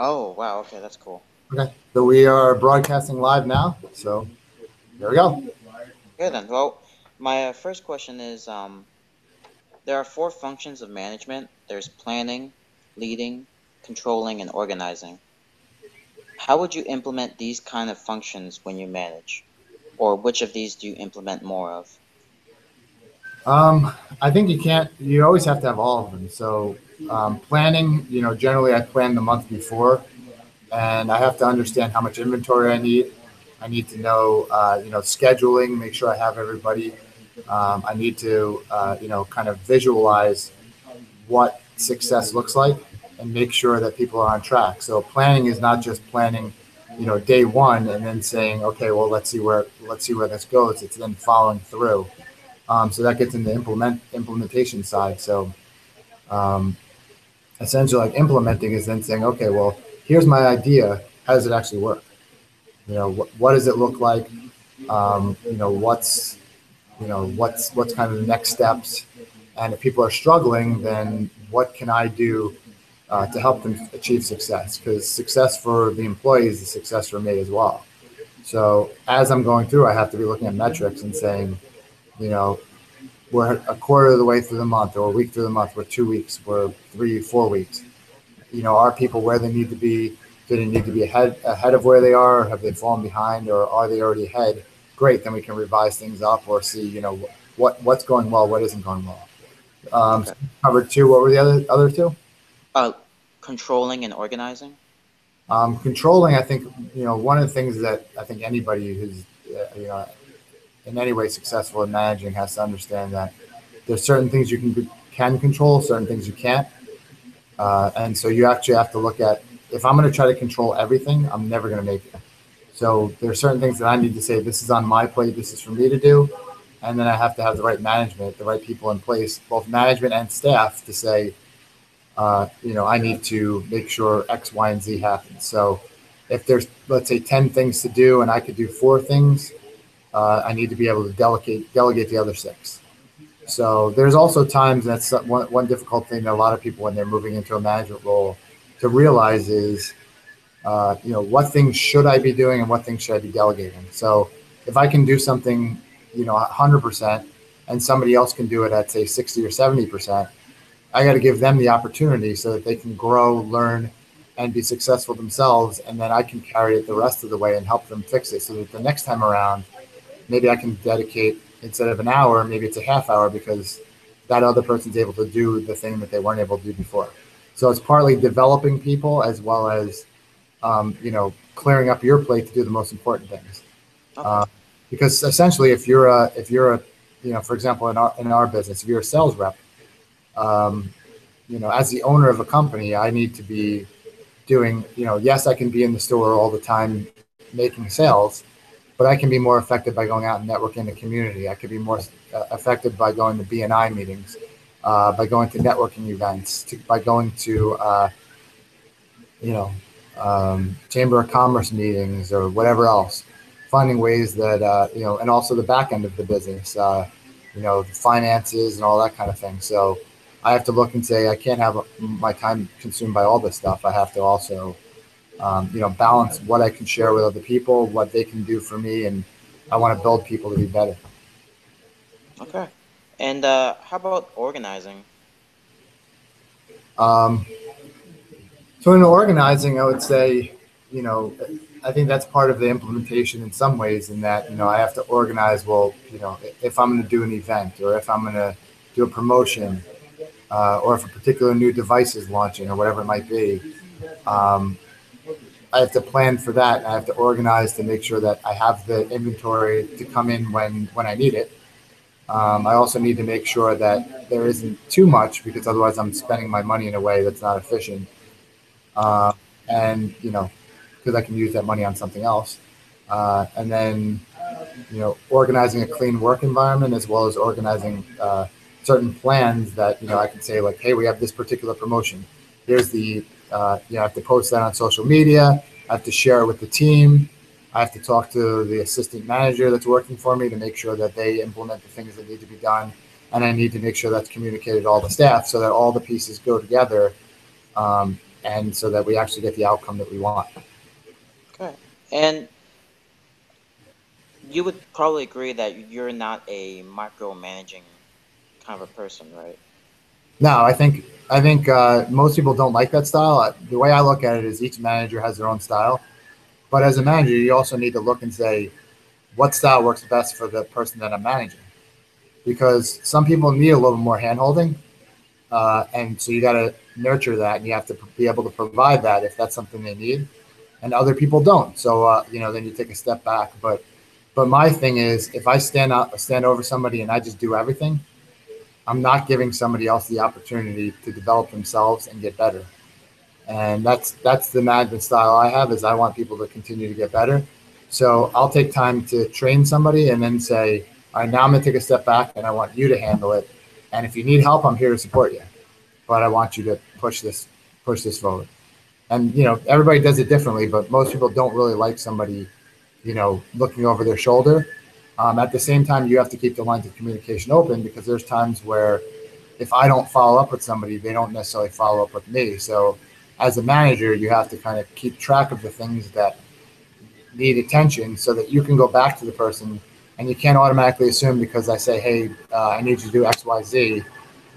Oh, wow. Okay, that's cool. Okay. So we are broadcasting live now. So there we go. Good then. Well, my first question is there are four functions of management. There's planning, leading, controlling, and organizing. How would you implement these kind of functions when you manage? Or which of these do you implement more of? I think you always have to have all of them. So planning, generally I plan the month before and I have to understand how much inventory I need. I need to know, scheduling, make sure I have everybody. I need to, kind of visualize what success looks like and make sure that people are on track. So planning is not just planning, day one and then saying, okay, well, let's see where this goes. It's then following through. So that gets into implementation side. So um, essentially, like implementing is then saying, okay, well, here's my idea. How does it actually work? What does it look like? What's kind of the next steps? And if people are struggling, then what can I do to help them achieve success? Because success for the employees is success for me as well. So as I'm going through, I have to be looking at metrics and saying, you know, we're a quarter of the way through the month, or a week through the month, we're 2 weeks, we're 3, 4 weeks. Are people where they need to be? Do they need to be ahead of where they are? Have they fallen behind, or are they already ahead? Great, then we can revise things up or see, what's going well, what isn't going well. Okay. So covered two. What were the other two? Uh, Controlling and organizing? Controlling. I think one of the things that I think anybody who's in any way successful in managing has to understand that there's certain things you can control, certain things you can't. And so you actually have to look at, if I'm going to try to control everything, I'm never going to make it. So there are certain things that I need to say, this is on my plate, this is for me to do. And then I have to have the right management, the right people in place, both management and staff, to say, I need to make sure X, Y, and Z happens. So if there's, let's say, 10 things to do and I could do 4 things, I need to be able to delegate the other 6. So there's also times, that's one difficult thing that a lot of people, when they're moving into a management role, to realize is, what things should I be doing and what things should I be delegating. So if I can do something, 100%, and somebody else can do it at, say, 60 or 70%, I got to give them the opportunity so that they can grow, learn, and be successful themselves, and then I can carry it the rest of the way and help them fix it so that the next time around, maybe I can dedicate, instead of an hour, maybe it's a half hour, because that other person's able to do the thing that they weren't able to do before. So it's partly developing people as well as, clearing up your plate to do the most important things. Okay. Uh, because essentially, if you're a, for example, in our business, if you're a sales rep, um, as the owner of a company, I need to be doing, yes, I can be in the store all the time making sales, but I can be more effective by going out and networking in the community. I could be more effective by going to BNI meetings, by going to networking events, by going to, you know, Chamber of Commerce meetings or whatever else, finding ways that, and also the back end of the business, the finances and all that kind of thing. So I have to look and say, I can't have my time consumed by all this stuff. I have to also, balance what I can share with other people, what they can do for me, and I want to build people to be better. Okay. And how about organizing? Um, so in organizing, I would say, you know, I think that's part of the implementation in some ways. In that, I have to organize. Well, if I'm going to do an event, or if I'm going to do a promotion, or if a particular new device is launching, or whatever it might be. Um, I have to plan for that. I have to organize to make sure that I have the inventory to come in when I need it. I also need to make sure that there isn't too much, because otherwise I'm spending my money in a way that's not efficient. Okay. Uh, and because I can use that money on something else. And then organizing a clean work environment, as well as organizing certain plans that I can say, like, hey, we have this particular promotion. Here's the I have to post that on social media. I have to share it with the team. I have to talk to the assistant manager that's working for me to make sure that they implement the things that need to be done. And I need to make sure that's communicated to all the staff so that all the pieces go together. Um, and so that we actually get the outcome that we want. Okay. And you would probably agree that you're not a micromanaging kind of a person, right? No, I think most people don't like that style. The way I look at it is each manager has their own style, but as a manager, you also need to look and say what style works best for the person that I'm managing, because some people need a little more handholding, and so you got to nurture that, and you have to be able to provide that if that's something they need, and other people don't. So then you take a step back. But my thing is, if I stand over somebody and I just do everything, I'm not giving somebody else the opportunity to develop themselves and get better. And that's the management style I have, is I want people to continue to get better. So I'll take time to train somebody and then say, all right, now I'm going to take a step back and I want you to handle it. And if you need help, I'm here to support you. But I want you to push this forward. And everybody does it differently, but most people don't really like somebody looking over their shoulder. At the same time, you have to keep the lines of communication open, because there's times where if I don't follow up with somebody, they don't necessarily follow up with me. So as a manager, you have to kind of keep track of the things that need attention so that you can go back to the person, and you can't automatically assume because I say, hey, I need you to do X, Y, Z,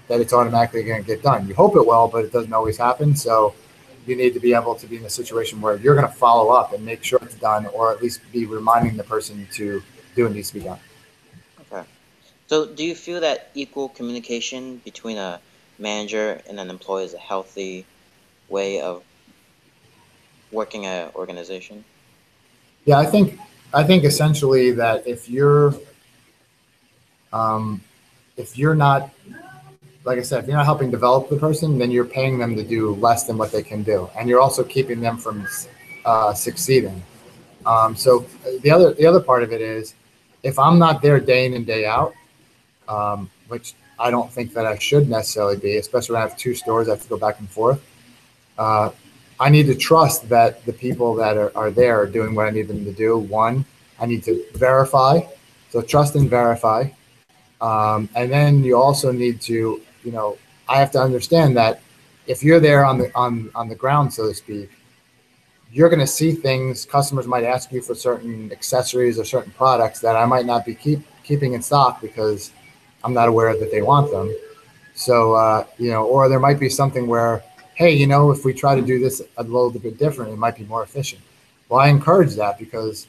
that it's automatically going to get done. You hope it will, but it doesn't always happen. So you need to be able to be in a situation where you're going to follow up and make sure it's done, or at least be reminding the person to do what needs to be done. Okay. So do you feel that equal communication between a manager and an employee is a healthy way of working an organization? Yeah, I think essentially that if you're not, like I said, if you're not helping develop the person, then you're paying them to do less than what they can do, and you're also keeping them from succeeding. So the other part of it is, if I'm not there day in and day out, which I don't think that I should necessarily be, especially when I have two stores, I have to go back and forth. Uh, I need to trust that the people that are there are doing what I need them to do. One, I need to verify. So trust and verify. And then you also need to, I have to understand that if you're there on the ground, so to speak, you're going to see things. Customers might ask you for certain accessories or certain products that I might not be keeping in stock because I'm not aware that they want them. So, or there might be something where, hey, if we try to do this a little bit different, it might be more efficient. Well, I encourage that, because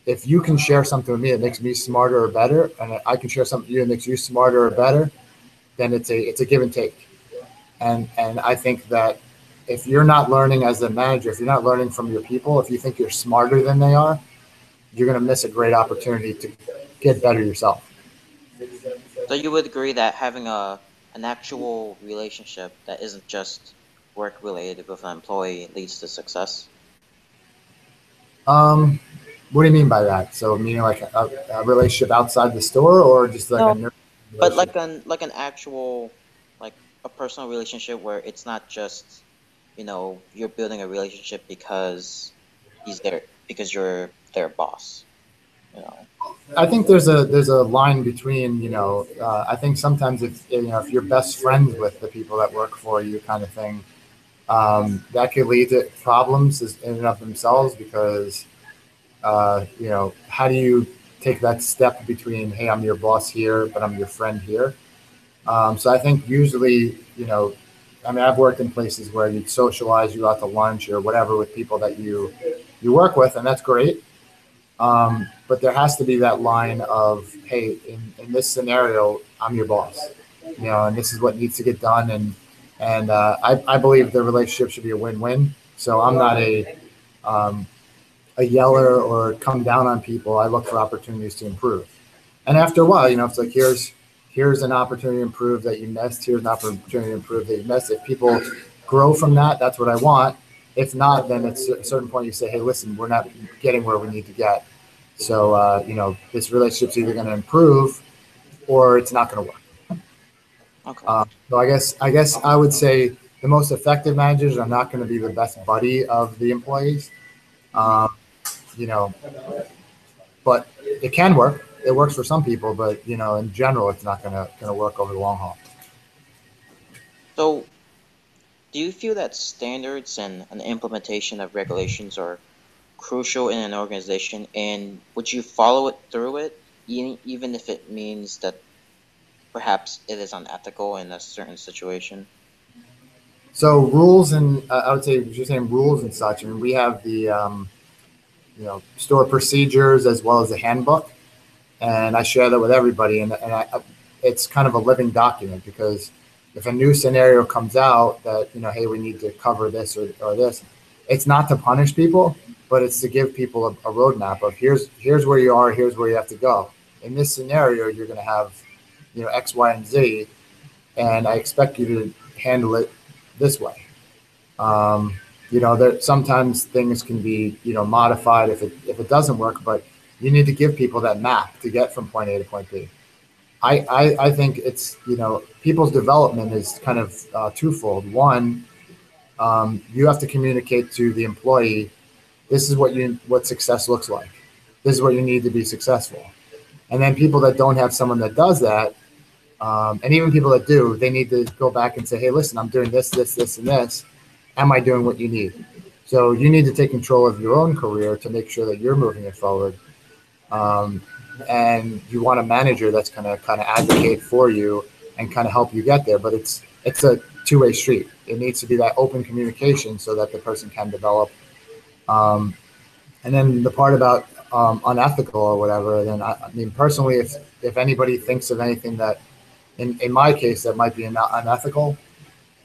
if you can share something with me that makes me smarter or better, and I can share something with you that makes you smarter or better, then it's a give and take. And I think that if you're not learning as a manager, if you're not learning from your people, if you think you're smarter than they are, you're going to miss a great opportunity to get better yourself. So you would agree that having an actual relationship that isn't just work related with an employee leads to success? What do you mean by that? So meaning like a relationship outside the store, or just like a No, nurse but relationship? like an actual, like a personal relationship where it's not just, you're building a relationship because he's there, because you're their boss, you know. I think there's a line between, I think sometimes if you're best friends with the people that work for you, kind of thing, that could lead to problems in and of themselves, because how do you take that step between, hey, I'm your boss here, but I'm your friend here? So I think usually, I mean, I've worked in places where you socialize, you go out to lunch or whatever with people that you work with, and that's great. But there has to be that line of, hey, in this scenario, I'm your boss, and this is what needs to get done, and I believe the relationship should be a win-win. So I'm not a yeller or come down on people. I look for opportunities to improve. And after a while, it's like, here's an opportunity to improve that you missed. Here's an opportunity to improve that you missed. If people grow from that, that's what I want. If not, then at a certain point you say, hey, listen, we're not getting where we need to get. So, this relationship's either going to improve or it's not going to work. Okay. So I guess I would say the most effective managers are not going to be the best buddy of the employees. Mhm. Um, you know, but it can work. It works for some people, but in general, it's not gonna work over the long haul. So do you feel that standards and an implementation of regulations are crucial in an organization, and would you follow it through it, even if it means that perhaps it is unethical in a certain situation? So rules and I would say you're saying rules and such. I mean, we have the store procedures as well as the handbook, and I share that with everybody. It's kind of a living document because if a new scenario comes out that hey, we need to cover this or this, it's not to punish people, but it's to give people a roadmap of here's where you are, here's where you have to go. In this scenario, you're going to have X, Y, and Z, and I expect you to handle it this way. There sometimes things can be modified if it doesn't work, but you need to give people that map to get from point A to point B. I think it's people's development is kind of twofold. One, you have to communicate to the employee, this is what success looks like. This is what you need to be successful. And then people that don't have someone that does that, and even people that do, they need to go back and say, hey, listen, I'm doing this, this, this, and this. Am I doing what you need? So you need to take control of your own career to make sure that you're moving it forward. And you want a manager that's going to kind of advocate for you and kind of help you get there. But it's a two-way street. It needs to be that open communication so that the person can develop. And then the part about unethical or whatever, then I mean, personally, if anybody thinks of anything that, in my case, that might be unethical,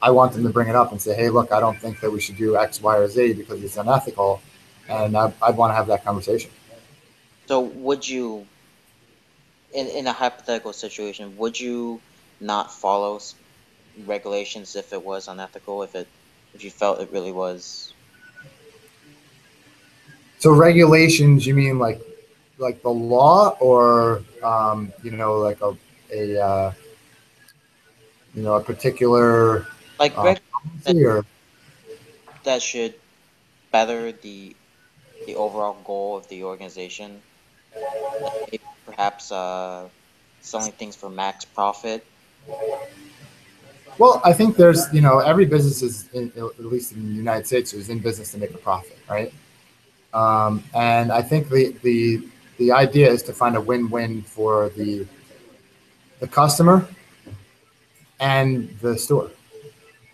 I want them to bring it up and say, hey, look, I don't think that we should do X, Y, or Z because it's unethical. And I'd want to have that conversation. So would you, in a hypothetical situation, would you not follow regulations if it was unethical, if you felt it really was? So regulations, you mean like the law, or like a particular like policy, or that should better the overall goal of the organization, like maybe perhaps selling things for max profit? Well, I think there's every business is at least in the United States, is in business to make a profit, right? And I think the idea is to find a win-win for the customer and the store.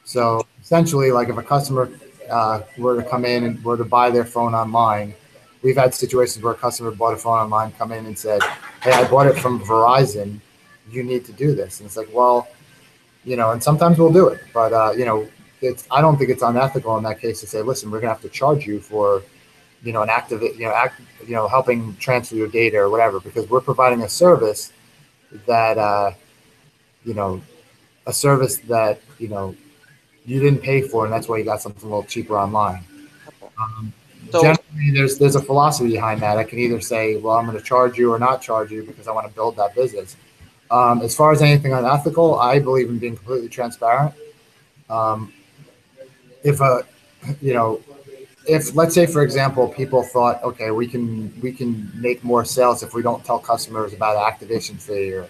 So essentially, like if a customer were to come in and were to buy their phone online, we've had situations where a customer bought a phone online, come in and said, hey, I bought it from Verizon. You need to do this. And it's like, well, and sometimes we'll do it. But, I don't think it's unethical in that case to say, listen, we're going to have to charge you for, an active, helping transfer your data or whatever, because we're providing a service that, you didn't pay for, and that's why you got something a little cheaper online. So generally, there's a philosophy behind that. I can either say, well, I'm going to charge you or not charge you because I want to build that business. As far as anything unethical, I believe in being completely transparent. If let's say, for example, people thought, okay, we can make more sales if we don't tell customers about activation fee, or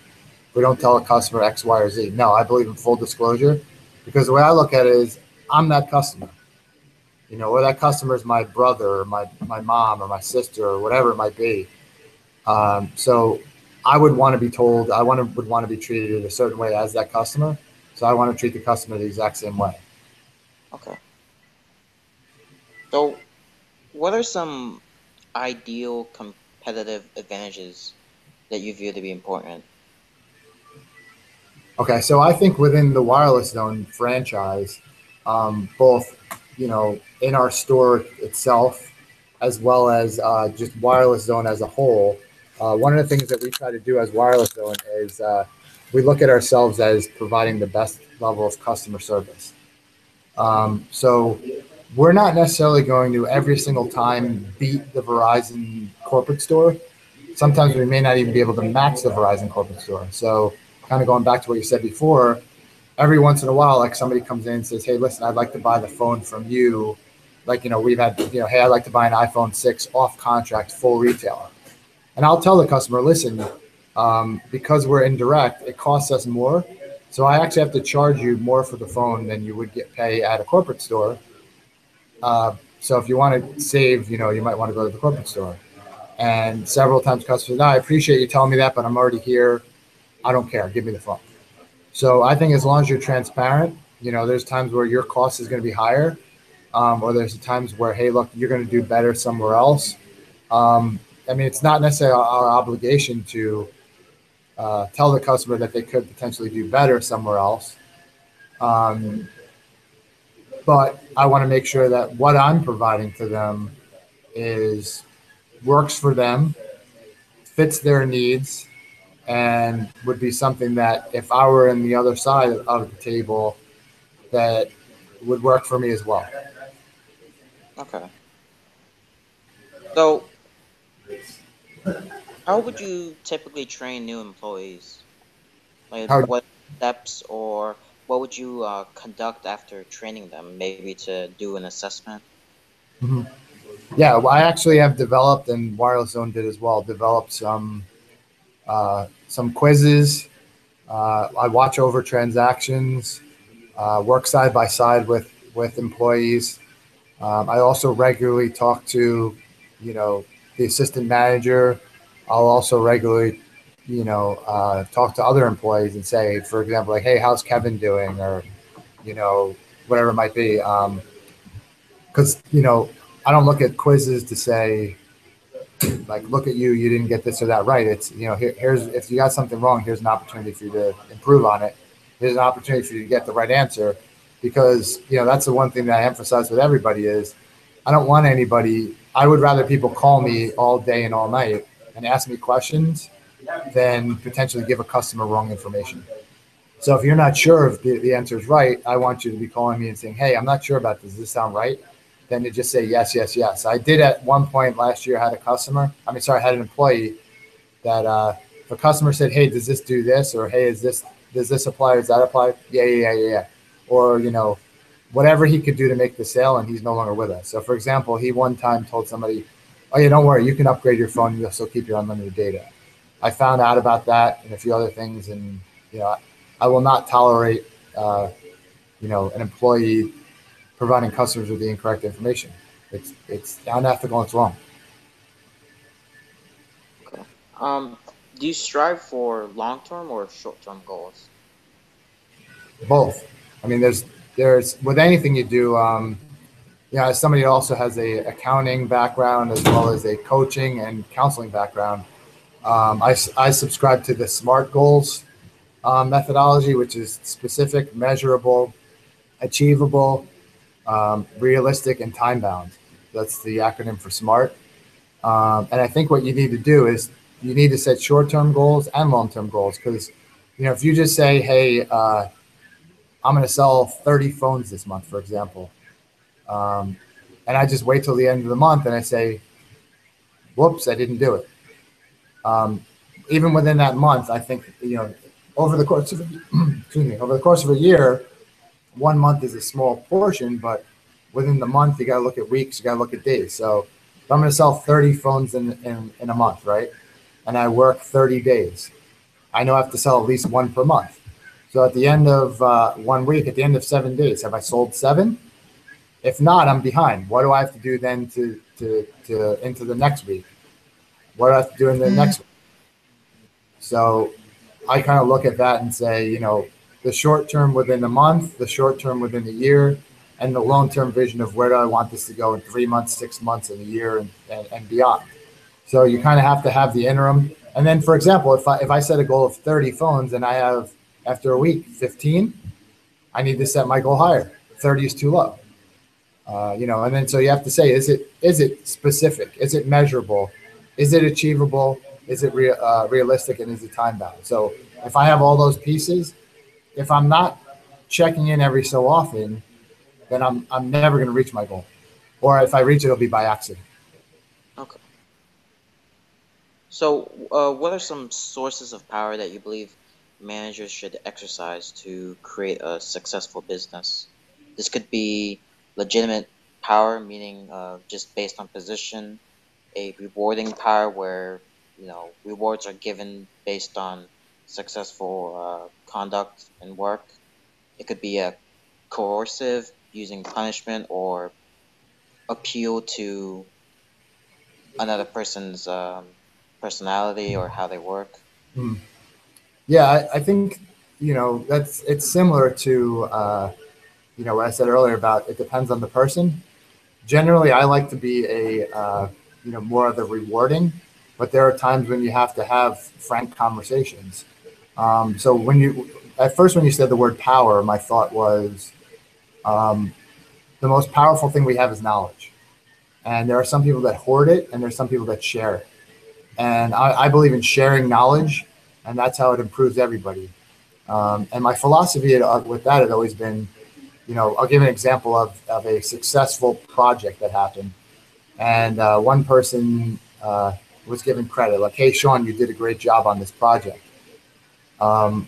we don't tell a customer X, Y, or Z. No, I believe in full disclosure, because the way I look at it is I'm that customer, or that customer is my brother or my mom or my sister or whatever it might be. So I would want to be told, would want to be treated in a certain way as that customer. So I want to treat the customer the exact same way. okay. So what are some ideal competitive advantages that you view to be important? Okay, so I think within the Wireless Zone franchise, both in our store itself, as well as just Wireless Zone as a whole, one of the things that we try to do as Wireless Zone is we look at ourselves as providing the best level of customer service. So we're not necessarily going to every single time beat the Verizon corporate store. Sometimes we may not even be able to match the Verizon corporate store. So kind of going back to what you said before, every once in a while, like somebody comes in and says, hey, listen, I'd like to buy the phone from you. Like, we've had, hey, I'd like to buy an iPhone 6 off contract, full retailer. And I'll tell the customer, listen, because we're indirect, it costs us more, So I actually have to charge you more for the phone than you would get pay at a corporate store. So if you want to save, you might want to go to the corporate store. And several times customers, no, I appreciate you telling me that, but I'm already here. I don't care. Give me the phone. So I think as long as you're transparent, there's times where your cost is going to be higher, or there's times where, hey, look, you're going to do better somewhere else. I mean, it's not necessarily our obligation to tell the customer that they could potentially do better somewhere else. Um, but I want to make sure that what I'm providing to them is works for them, fits their needs, and would be something that if I were in the other side of the table, that would work for me as well. Okay. So, how would you typically train new employees? Like, How, what steps or what would you conduct after training them? Maybe to do an assessment? Mhm. Yeah, well, I actually have developed, and Wireless Zone did as well, developed some quizzes. I watch over transactions, work side by side with employees. I also regularly talk to, you know, the assistant manager. I'll also regularly, talk to other employees and say, for example, like, hey, how's Kevin doing, or you know, whatever it might be. Because I don't look at quizzes to say, like, look at you, you didn't get this or that right. It's, here's, if you got something wrong, here's an opportunity for you to improve on it. Here's an opportunity for you to get the right answer. Because that's the one thing that I emphasize with everybody is, I don't want anybody, I would rather people call me all day and all night and ask me questions than potentially give a customer wrong information. So if you're not sure if the answer is right, I want you to be calling me and saying, hey, I'm not sure about this. Does this sound right? Then to just say yes, yes, yes. I did at one point last year, had a customer, I had an employee that if a customer said, hey, does this do this? Or hey, does this apply? Does that apply? Yeah, yeah, yeah, yeah, yeah. Or, whatever he could do to make the sale, and he's no longer with us. So for example, he one time told somebody, oh yeah, don't worry, you can upgrade your phone, you'll still keep your unlimited data. I found out about that and a few other things, and you know, I will not tolerate an employee providing customers with the incorrect information. It's unethical. It's wrong. Okay. Do you strive for long-term or short-term goals? Both. I mean, there's with anything you do. As somebody who also has a accounting background as well as a coaching and counseling background, I subscribe to the SMART goals methodology, which is specific, measurable, achievable, realistic, and time bound. That's the acronym for SMART. And I think what you need to do is you need to set short term goals and long term goals. Because, if you just say, hey, I'm going to sell 30 phones this month, for example, um, and I just wait till the end of the month and I say, whoops, I didn't do it. Um, Even within that month, I think, over the course of, excuse me, over the course of a year, one month is a small portion, but within the month, you got to look at weeks, you got to look at days. So if I'm going to sell 30 phones in a month, right? And I work 30 days, I know I have to sell at least one per month. So at the end of one week, at the end of 7 days, have I sold seven? If not, I'm behind. What do I have to do then to into the next week? What do I have to do in the next week? So I kind of look at that and say, the short term within a month, the short term within a year, and the long term vision of where do I want this to go in 3 months, 6 months, and a year, and beyond. So you kind of have to have the interim. And then, for example, if I set a goal of 30 phones and I have after a week 15, I need to set my goal higher. 30 is too low. And then so you have to say, is it specific? Is it measurable? Is it achievable? Is it realistic? And is it time bound? So if I have all those pieces, if I'm not checking in every so often, then I'm never going to reach my goal. Or if I reach it, it'll be by accident. Okay. So, what are some sources of power that you believe managers should exercise to create a successful business? This could be legitimate power, meaning just based on position, a rewarding power where rewards are given based on successful conduct in work. It could be a coercive, using punishment or appeal to another person's personality or how they work. Mm. Yeah, I think, it's similar to, what I said earlier about it depends on the person. Generally, I like to be more of the rewarding, but there are times when you have to have frank conversations. So at first, when you said the word power, my thought was um, the most powerful thing we have is knowledge. And there are some people that hoard it, and there's some people that share it. And I believe in sharing knowledge, and that's how it improves everybody. And my philosophy with that had always been, I'll give an example of a successful project that happened. And one person was given credit, like, hey, Sean, you did a great job on this project. Um,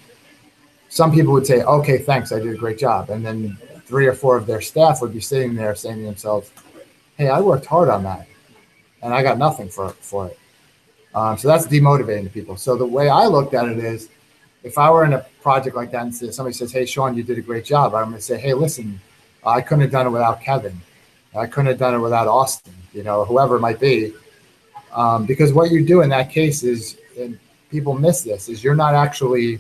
some people would say, okay, thanks, I did a great job. And then 3 or 4 of their staff would be sitting there saying to themselves, hey, I worked hard on that, and I got nothing for it. So that's demotivating to people. So the way I looked at it is, if I were in a project like that and somebody says, hey, Sean, you did a great job, I'm going to say, hey, listen, I couldn't have done it without Kevin. I couldn't have done it without Austin, whoever it might be. Because what you do in that case is, and people miss this, is you're not actually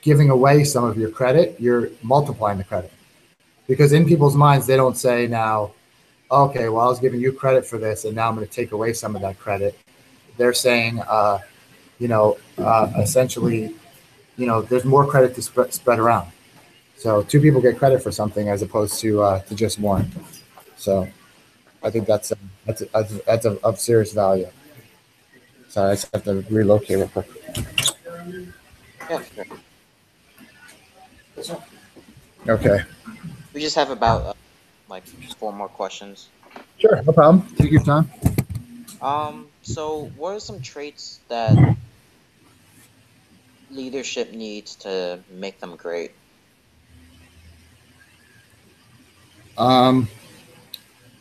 giving away some of your credit. You're multiplying the credit. Because in people's minds, they don't say now, okay, well, I was giving you credit for this, and now I'm going to take away some of that credit. They're saying, essentially, there's more credit to spread around. So 2 people get credit for something as opposed to just one. So I think that's of serious value. Sorry, I just have to relocate real quick. Yeah, sure. Okay. We just have about 4 more questions. Sure, no problem. Take your time. So what are some traits that leadership needs to make them great? For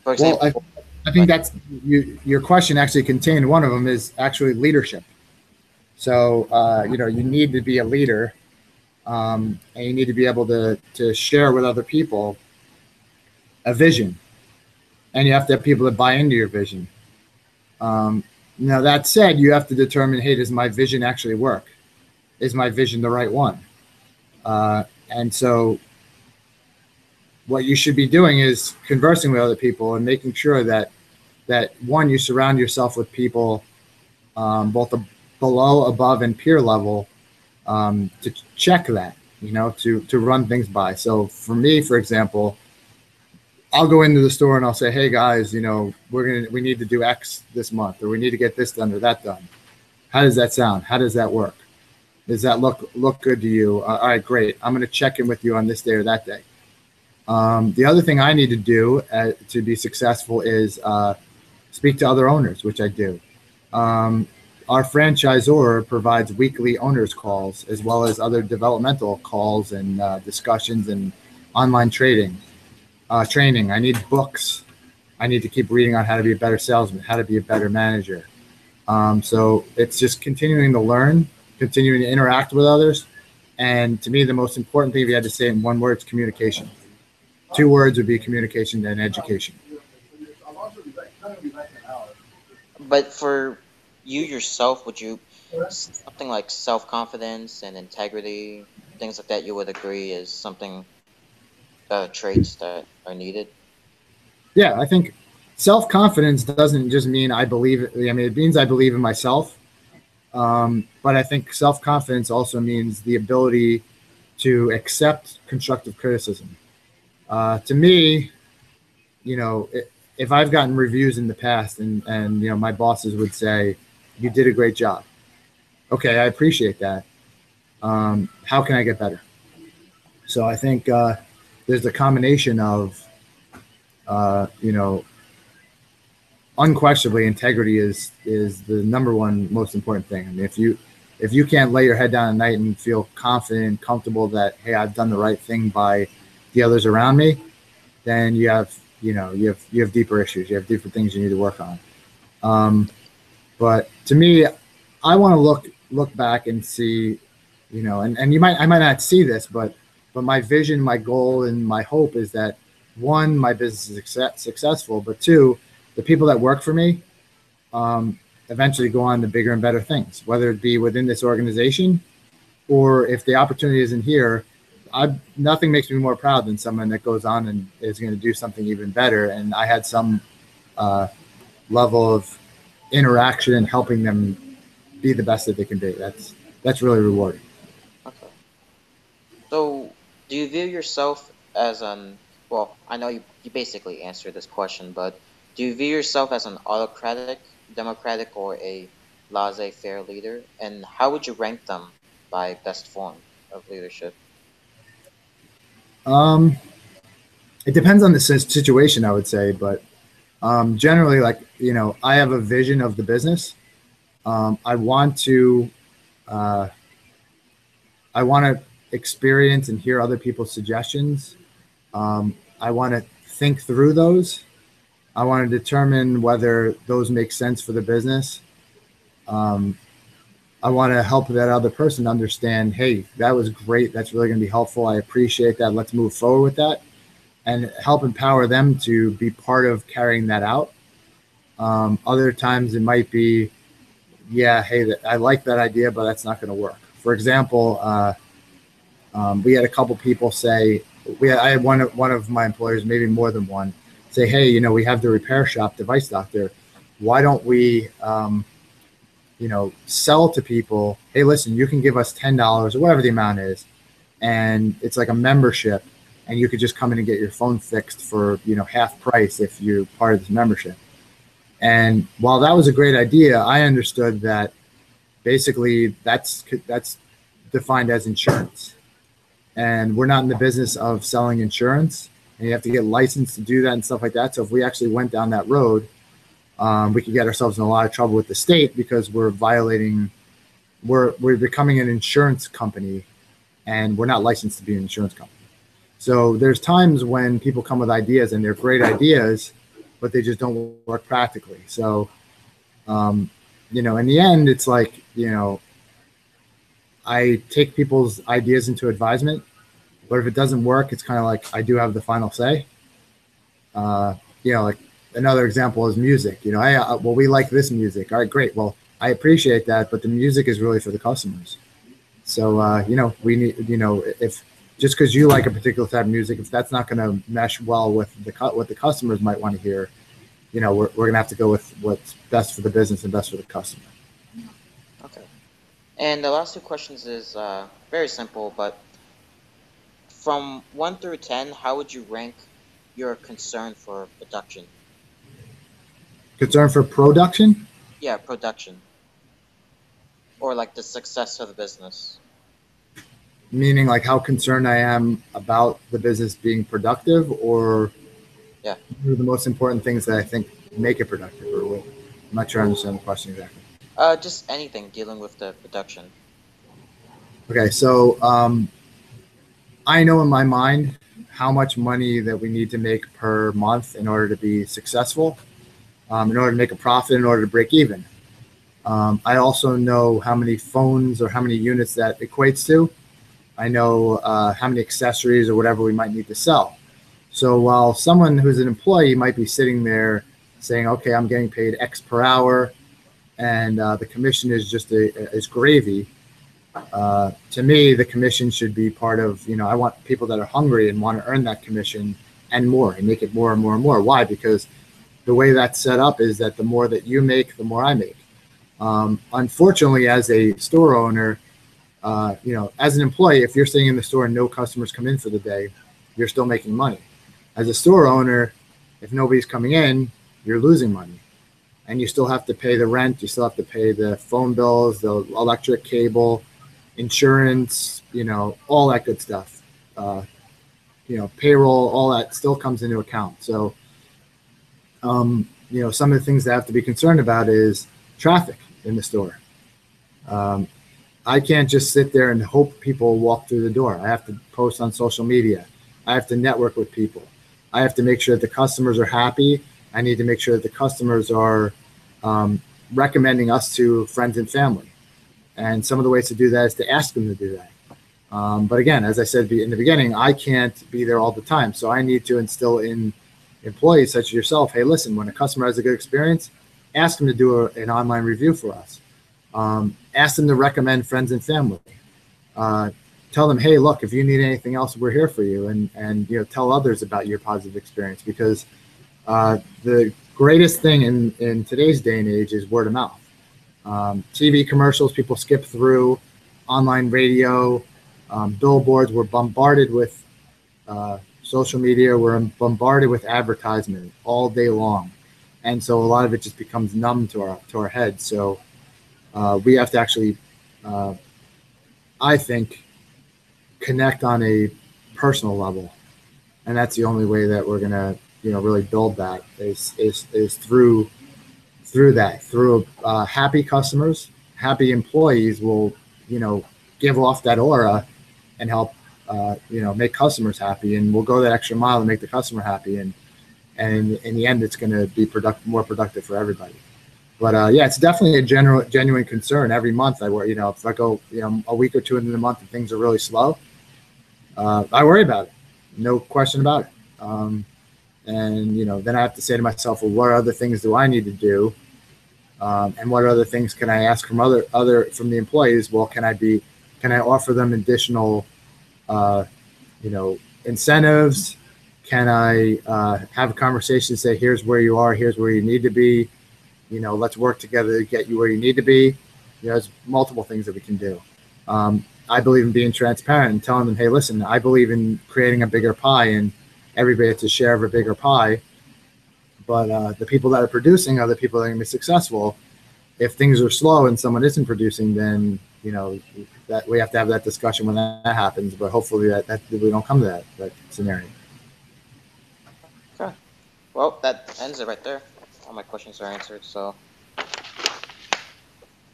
example, Well, I think that's your question actually contained one of them is actually leadership. So, you need to be a leader, and you need to be able to share with other people a vision, and you have to have people that buy into your vision. Now, that said, you have to determine, hey, does my vision actually work? Is my vision the right one? And so what you should be doing is conversing with other people and making sure that one, you surround yourself with people both below, above, and peer level to check that, to run things by. So for me, for example, I'll go into the store and I'll say, hey guys, we need to do X this month, or we need to get this done or that done. How does that sound? How does that work? Does that look good to you? All right, great. I'm going to check in with you on this day or that day. The other thing I need to do to be successful is speak to other owners, which I do. Our franchisor provides weekly owners calls, as well as other developmental calls and discussions and online training. I need books. I need to keep reading on how to be a better salesman, how to be a better manager. So it's just continuing to learn, continuing to interact with others. And to me, the most important thing, if you had to say it in one word, is communication. 2 words would be communication and education. But for you yourself, would you, something like self-confidence and integrity, things like that, you would agree is something, traits that are needed? Yeah, I think self-confidence doesn't just mean it means I believe in myself. But I think self-confidence also means the ability to accept constructive criticism. To me, if I've gotten reviews in the past and my bosses would say, you did a great job. Okay, I appreciate that. How can I get better? So I think there's a combination of, unquestionably, integrity is the number one most important thing. I mean, if you can't lay your head down at night and feel confident and comfortable that, hey, I've done the right thing by the others around me, then you have deeper issues. You have deeper things you need to work on. But to me, I want to look look back and see, and I might not see this, but my vision, my goal, and my hope is that one, my business is successful, but two, the people that work for me eventually go on to bigger and better things, whether it be within this organization or if the opportunity isn't here. Nothing makes me more proud than someone that goes on and is going to do something even better. And I had some level of interaction and helping them be the best that they can be. That's really rewarding. Okay. So, do you view yourself as well, I know you basically answered this question, but do you view yourself as an autocratic, democratic, or a laissez-faire leader? And how would you rank them by best form of leadership? Um, it depends on the situation, I would say, but generally, like, I have a vision of the business. I want to, uh, I want to experience and hear other people's suggestions. I want to think through those. I want to determine whether those make sense for the business. Um, I want to help that other person understand, hey, that was great. That's really going to be helpful. I appreciate that. Let's move forward with that and help empower them to be part of carrying that out. Other times it might be, yeah, hey, I like that idea, but that's not going to work. For example, we had a couple people say, I had one of my employers, maybe more than one, say, hey, we have the repair shop, Device Doctor. Why don't we, sell to people, hey, listen, you can give us $10 or whatever the amount is, and it's like a membership, and you could just come in and get your phone fixed for, half price if you're part of this membership. And while that was a great idea, I understood that basically that's defined as insurance. And we're not in the business of selling insurance, and you have to get licensed to do that and stuff like that. So if we actually went down that road, we could get ourselves in a lot of trouble with the state because we're becoming an insurance company, and we're not licensed to be an insurance company. So there's times when people come with ideas and they're great ideas, but they just don't work practically. So, in the end, it's like, I take people's ideas into advisement, but if it doesn't work, it's kind of like I do have the final say. Like another example is music. Well, we like this music. All right, great. Well, I appreciate that, but the music is really for the customers. So, we need, if just because you like a particular type of music, if that's not going to mesh well with what the customers might want to hear, we're going to have to go with what's best for the business and best for the customer. Okay. And the last two questions is very simple, but from 1 through 10, how would you rank your concern for production? Concern for production? Yeah, production. Or like the success of the business. Meaning like how concerned I am about the business being productive, or yeah, the most important things that I think make it productive, or what? I'm not sure I understand the question exactly. Just anything dealing with the production. Okay, so I know in my mind how much money that we need to make per month in order to be successful, in order to make a profit, in order to break even. I also know how many phones or how many units that equates to. I know how many accessories or whatever we might need to sell. So while someone who's an employee might be sitting there saying, okay, I'm getting paid X per hour, and the commission is just is gravy, to me, the commission should be part of, I want people that are hungry and want to earn that commission and more, and make it more and more and more. Why? Because the way that's set up is that the more that you make, the more I make. Unfortunately, as a store owner, as an employee, if you're sitting in the store and no customers come in for the day, you're still making money. As a store owner, if nobody's coming in, you're losing money. And you still have to pay the rent, you still have to pay the phone bills, the electric cable, insurance, all that good stuff. Payroll, all that still comes into account. So, some of the things that have to be concerned about is traffic in the store. I can't just sit there and hope people walk through the door. I have to post on social media. I have to network with people. I have to make sure that the customers are happy. I need to make sure that the customers are recommending us to friends and family. And some of the ways to do that is to ask them to do that. But again, as I said in the beginning, I can't be there all the time. So I need to instill in employees such as yourself, hey, listen, when a customer has a good experience, ask them to do an online review for us. Ask them to recommend friends and family. Tell them, hey, look, if you need anything else, we're here for you. And tell others about your positive experience, because the greatest thing in today's day and age is word of mouth. TV commercials, people skip through. Online radio, billboards, we're bombarded with social media, we're bombarded with advertisement all day long. And so a lot of it just becomes numb to our heads. So we have to actually, I think, connect on a personal level. And that's the only way that we're gonna, really build that is through that. Through happy customers, happy employees will, give off that aura and help, make customers happy, and we'll go that extra mile to make the customer happy. And in the end, it's going to be more productive for everybody. But yeah, it's definitely a genuine concern. Every month I worry, if I go, a week or two into the month and things are really slow, I worry about it. No question about it. And then I have to say to myself, well, what other things do I need to do? And what other things can I ask from from the employees? Well, can I offer them additional, incentives? Can I have a conversation, say, here's where you are, here's where you need to be, let's work together to get you where you need to be. There's multiple things that we can do. I believe in being transparent and telling them, hey, listen, I believe in creating a bigger pie, and everybody gets a share of a bigger pie. But the people that are producing are the people that are going to be successful. If things are slow and someone isn't producing, then that we have to have that discussion when that happens. But hopefully that we don't come to that scenario. Okay. Well, that ends it right there. All my questions are answered. So. All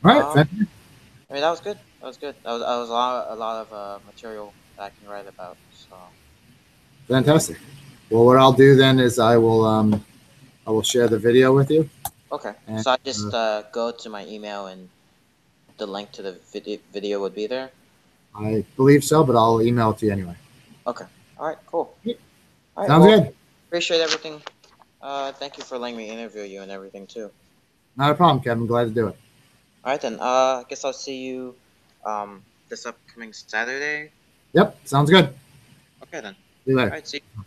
right. I mean, that was good. That was good. That was a lot of material that I can write about. So. Fantastic. Well, what I'll do then is I will share the video with you. Okay. And, so I just go to my email and the link to the video would be there? I believe so, but I'll email it to you anyway. Okay. All right, cool. All right, Sounds good. Appreciate everything. Thank you for letting me interview you and everything too. Not a problem, Kevin. Glad to do it. All right then. I guess I'll see you this upcoming Saturday. Yep, sounds good. Okay then. See you later. All right, see you.